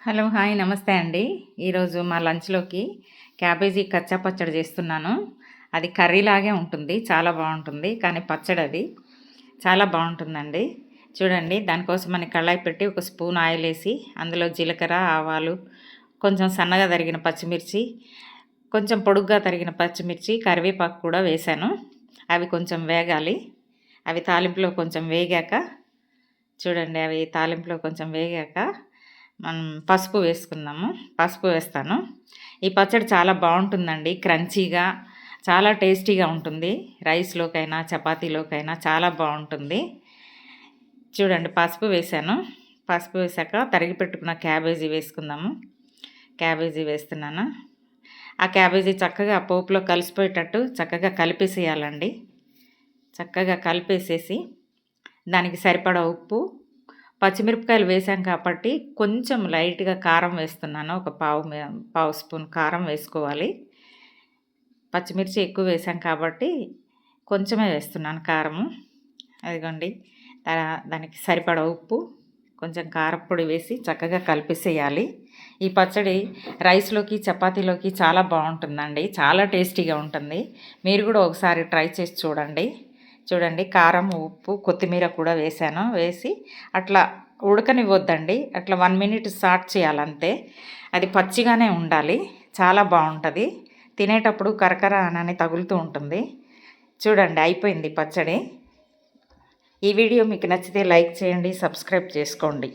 Hello, hi, నమస్తే అండి. ఈరోజు మా లంచ్‌లోకి క్యాబేజీ కచ్చా పచ్చడి చేస్తున్నాను. అది కర్రీలాగే ఉంటుంది. చాలా బావుంటుంది. కానీ పచ్చడది. చాలా బావుంటుందండి. చూడండి, దానికోసమని కళాయి పెట్టి ఒక స్పూన్ ఆయిలేసి, అందులో జీలకర్ర, ఆవాలు, కొంచెం సన్నగా తరిగిన పచ్చిమిర్చి, కొంచెం పొడుగ్గా తరిగిన పచ్చిమిర్చి, కరివేపాకు కూడా వేశాను. అవి కొంచెం వేగాలి. అవి తాలింపులో కొంచెం వేగాక చూడండి, అవి తాలింపులో కొంచెం వేగాక మనం పసుపు వేసుకుందాము. పసుపు వేస్తాను. ఈ పచ్చడి చాలా బావుంటుందండి. క్రంచీగా చాలా టేస్టీగా ఉంటుంది. రైస్‌లోకైనా, చపాతీలోకైనా చాలా బావుంటుంది. చూడండి, పసుపు వేశాను. పసుపు వేశాక తరిగి పెట్టుకున్న క్యాబేజీ వేసుకుందాము. క్యాబేజీ వేస్తున్నాను. ఆ క్యాబేజీ చక్కగా పోపులో కలిసిపోయేటట్టు చక్కగా కలిపేసేయాలండి. చక్కగా కలిపేసేసి దానికి సరిపడా ఉప్పు, పచ్చిమిరపకాయలు వేసాం కాబట్టి కొంచెం లైట్‌గా కారం వేస్తున్నాను. ఒక పావు స్పూన్ కారం వేసుకోవాలి. పచ్చిమిర్చి ఎక్కువ వేసాం కాబట్టి కొంచెమే వేస్తున్నాను కారము. అదిగోండి, దానికి సరిపడా ఉప్పు, కొంచెం కారప్పొడి వేసి చక్కగా కలిపేసేయాలి. ఈ పచ్చడి రైస్‌లోకి, చపాతీలోకి చాలా బావుంటుందండి. చాలా టేస్టీగా ఉంటుంది. మీరు కూడా ఒకసారి ట్రై చేసి చూడండి. చూడండి, కారం, ఉప్పు, కొత్తిమీర కూడా వేశాను. వేసి అట్లా ఉడకనివ్వొద్దండి. అట్లా 1 మినిట్ సాట్ చేయాలంతే. అది పచ్చిగానే ఉండాలి. చాలా బావుంటది. తినేటప్పుడు కరకర అనని తగులుతూ ఉంటుంది. చూడండి, అయిపోయింది పచ్చడి. ఈ వీడియో మీకు నచ్చితే లైక్ చేయండి, సబ్స్క్రైబ్ చేసుకోండి.